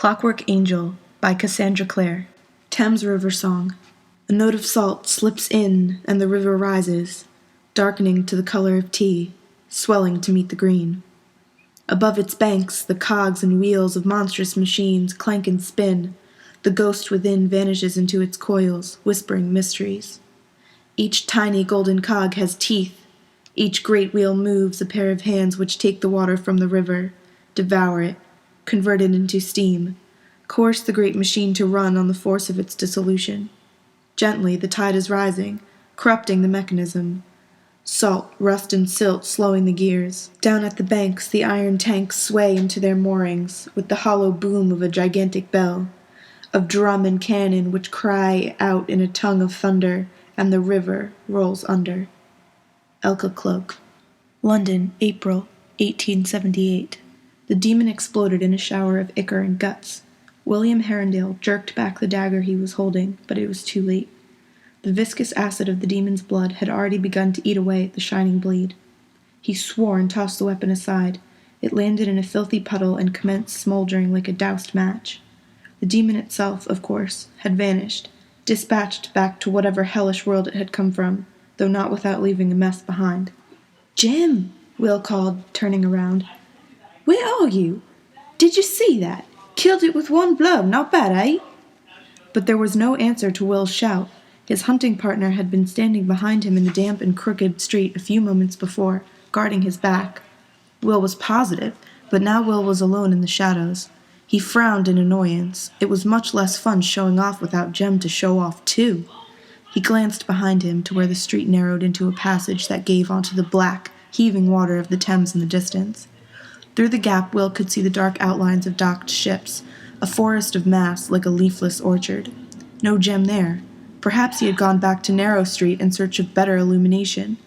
Clockwork Angel by Cassandra Clare. Thames River Song. A note of salt slips in and the river rises, darkening to the color of tea, swelling to meet the green. Above its banks the cogs and wheels of monstrous machines clank and spin. The ghost within vanishes into its coils, whispering mysteries. Each tiny golden cog has teeth. Each great wheel moves a pair of hands which take the water from the river, devour it, convert it into steam, coerce the great machine to run on the force of its dissolution. Gently the tide is rising, corrupting the mechanism. Salt, rust, and silt slowing the gears. Down at the banks the iron tanks sway into their moorings, with the hollow boom of a gigantic bell, of drum and cannon which cry out in a tongue of thunder, and the river rolls under. Elka Cloak. London, April, 1878. The demon exploded in a shower of ichor and guts. William Herondale jerked back the dagger he was holding, but it was too late. The viscous acid of the demon's blood had already begun to eat away at the shining blade. He swore and tossed the weapon aside. It landed in a filthy puddle and commenced smoldering like a doused match. The demon itself, of course, had vanished, dispatched back to whatever hellish world it had come from, though not without leaving a mess behind. "Jim!" Will called, turning around. "Where are you? Did you see that? Killed it with one blow, not bad, eh?" But there was no answer to Will's shout. His hunting partner had been standing behind him in the damp and crooked street a few moments before, guarding his back. Will was positive, but now Will was alone in the shadows. He frowned in annoyance. It was much less fun showing off without Jem to show off too. He glanced behind him to where the street narrowed into a passage that gave onto the black, heaving water of the Thames in the distance. Through the gap Will could see the dark outlines of docked ships, a forest of masts like a leafless orchard. No Jem there. Perhaps he had gone back to Narrow Street in search of better illumination.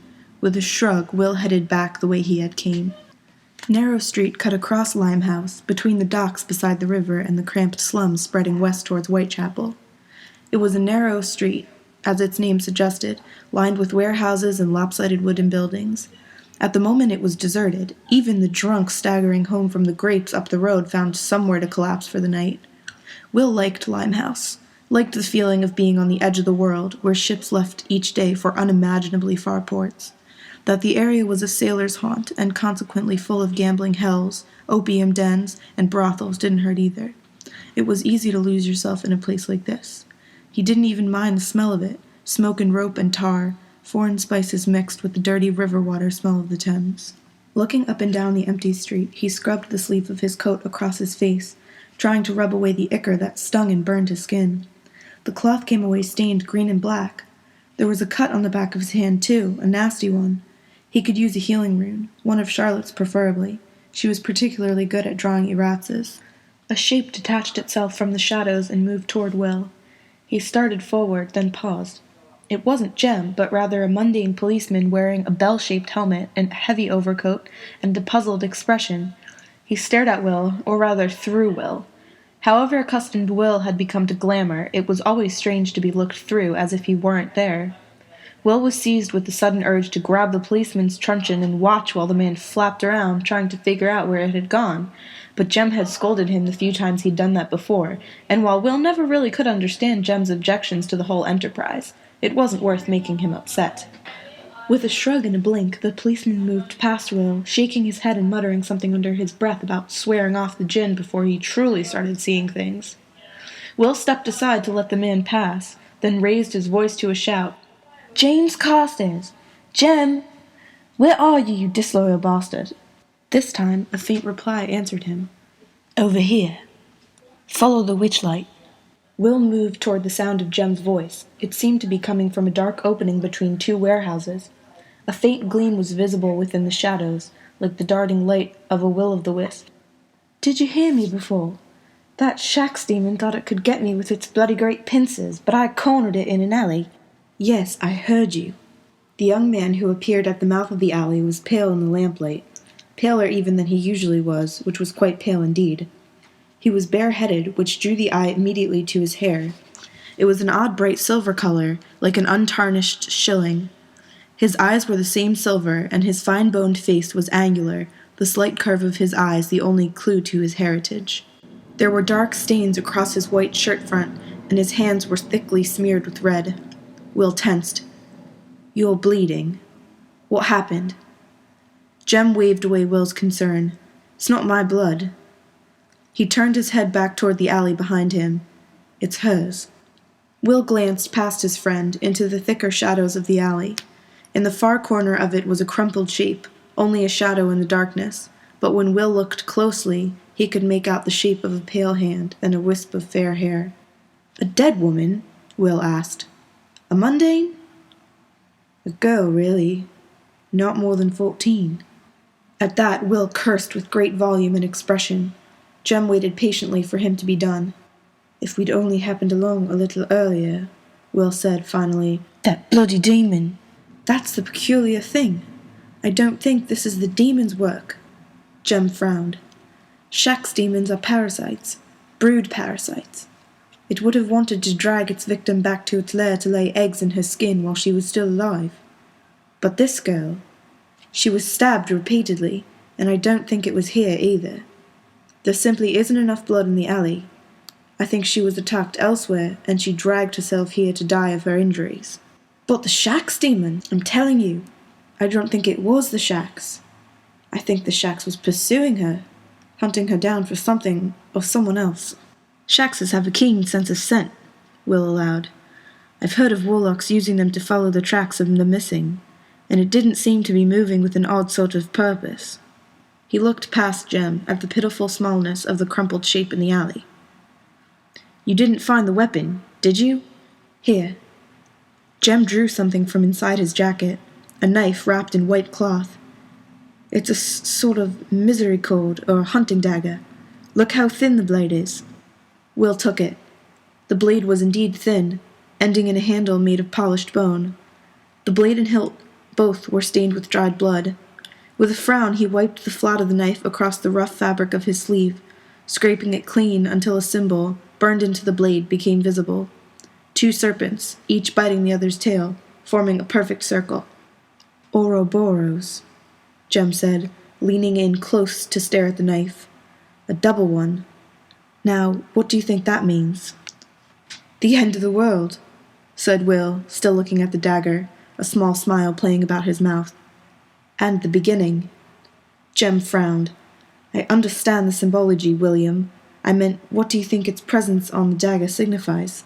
With a shrug, Will headed back the way he had came. Narrow Street cut across Limehouse, between the docks beside the river and the cramped slums spreading west towards Whitechapel. It was a narrow street, as its name suggested, lined with warehouses and lopsided wooden buildings. At the moment it was deserted. Even the drunk staggering home from the grapes up the road found somewhere to collapse for the night. Will liked Limehouse, liked the feeling of being on the edge of the world, where ships left each day for unimaginably far ports. That the area was a sailor's haunt, and consequently full of gambling hells, opium dens, and brothels didn't hurt either. It was easy to lose yourself in a place like this. He didn't even mind the smell of it, smoke and rope and tar, foreign spices mixed with the dirty river water smell of the Thames. Looking up and down the empty street, he scrubbed the sleeve of his coat across his face, trying to rub away the ichor that stung and burned his skin. The cloth came away stained green and black. There was a cut on the back of his hand, too, a nasty one. He could use a healing rune, one of Charlotte's preferably. She was particularly good at drawing eratzes. A shape detached itself from the shadows and moved toward Will. He started forward, then paused. It wasn't Jem, but rather a mundane policeman wearing a bell-shaped helmet, a heavy overcoat, and a puzzled expression. He stared at Will, or rather through Will. However accustomed Will had become to glamour, it was always strange to be looked through as if he weren't there. Will was seized with the sudden urge to grab the policeman's truncheon and watch while the man flapped around, trying to figure out where it had gone. But Jem had scolded him the few times he'd done that before, and while Will never really could understand Jem's objections to the whole enterprise, it wasn't worth making him upset. With a shrug and a blink, the policeman moved past Will, shaking his head and muttering something under his breath about swearing off the gin before he truly started seeing things. Will stepped aside to let the man pass, then raised his voice to a shout. "James Carstairs! Jem! Where are you, you disloyal bastard?" This time, a faint reply answered him. "Over here. Follow the witchlight." Will moved toward the sound of Jem's voice. It seemed to be coming from a dark opening between two warehouses. A faint gleam was visible within the shadows, like the darting light of a will-o'-the-wisp. "Did you hear me before? That Shax demon thought it could get me with its bloody great pincers, but I cornered it in an alley." "Yes, I heard you." The young man who appeared at the mouth of the alley was pale in the lamplight, paler even than he usually was, which was quite pale indeed. He was bare-headed, which drew the eye immediately to his hair. It was an odd bright silver color, like an untarnished shilling. His eyes were the same silver, and his fine-boned face was angular, the slight curve of his eyes the only clue to his heritage. There were dark stains across his white shirt front, and his hands were thickly smeared with red. Will tensed. "You're bleeding. What happened?" Jem waved away Will's concern. "It's not my blood." He turned his head back toward the alley behind him. "It's hers." Will glanced past his friend into the thicker shadows of the alley. In the far corner of it was a crumpled shape, only a shadow in the darkness, but when Will looked closely, he could make out the shape of a pale hand and a wisp of fair hair. "A dead woman?" Will asked. "A mundane?" "A girl, really. Not more than 14. At that, Will cursed with great volume and expression. Jem waited patiently for him to be done. "If we'd only happened along a little earlier," Will said finally. "That bloody demon! That's the peculiar thing. I don't think this is the demon's work." Jem frowned. "Shax's demons are parasites, brood parasites. It would have wanted to drag its victim back to its lair to lay eggs in her skin while she was still alive. But this girl, she was stabbed repeatedly, and I don't think it was here either. There simply isn't enough blood in the alley. I think she was attacked elsewhere, and she dragged herself here to die of her injuries." "But the Shax's demon! I'm telling you, I don't think it was the Shax's. I think the Shax's was pursuing her, hunting her down for something or someone else." "Shax's have a keen sense of scent," Will allowed. "I've heard of warlocks using them to follow the tracks of the missing, and it didn't seem to be moving with an odd sort of purpose." He looked past Jem at the pitiful smallness of the crumpled shape in the alley. "You didn't find the weapon, did you? Here." Jem drew something from inside his jacket, a knife wrapped in white cloth. "It's a sort of misericord or hunting dagger. Look how thin the blade is." Will took it. The blade was indeed thin, ending in a handle made of polished bone. The blade and hilt both were stained with dried blood. With a frown he wiped the flat of the knife across the rough fabric of his sleeve, scraping it clean until a symbol, burned into the blade, became visible. 2 serpents, each biting the other's tail, forming a perfect circle. "Ouroboros," Jem said, leaning in close to stare at the knife. "A double one. Now, what do you think that means?" "The end of the world," said Will, still looking at the dagger, a small smile playing about his mouth. "And the beginning." Jem frowned. "I understand the symbology, William. I meant, what do you think its presence on the dagger signifies?"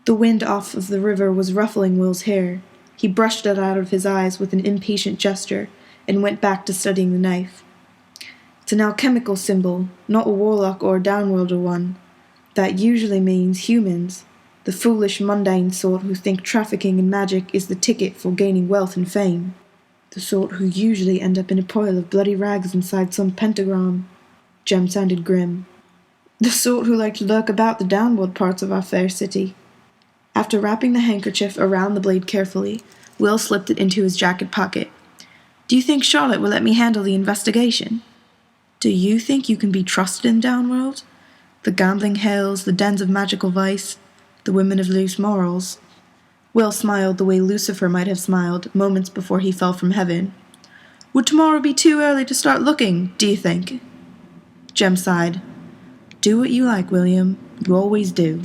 The wind off of the river was ruffling Will's hair. He brushed it out of his eyes with an impatient gesture, and went back to studying the knife. "It's an alchemical symbol, not a warlock or a downworlder one. That usually means humans, the foolish, mundane sort who think trafficking in magic is the ticket for gaining wealth and fame. The sort who usually end up in a pile of bloody rags inside some pentagram." Jem sounded grim. "The sort who like to lurk about the downward parts of our fair city." After wrapping the handkerchief around the blade carefully, Will slipped it into his jacket pocket. "Do you think Charlotte will let me handle the investigation?" "Do you think you can be trusted in Downworld? The gambling hells, the dens of magical vice, the women of loose morals." Will smiled the way Lucifer might have smiled moments before he fell from heaven. "Would tomorrow be too early to start looking, do you think?" Jem sighed. "Do what you like, William. You always do."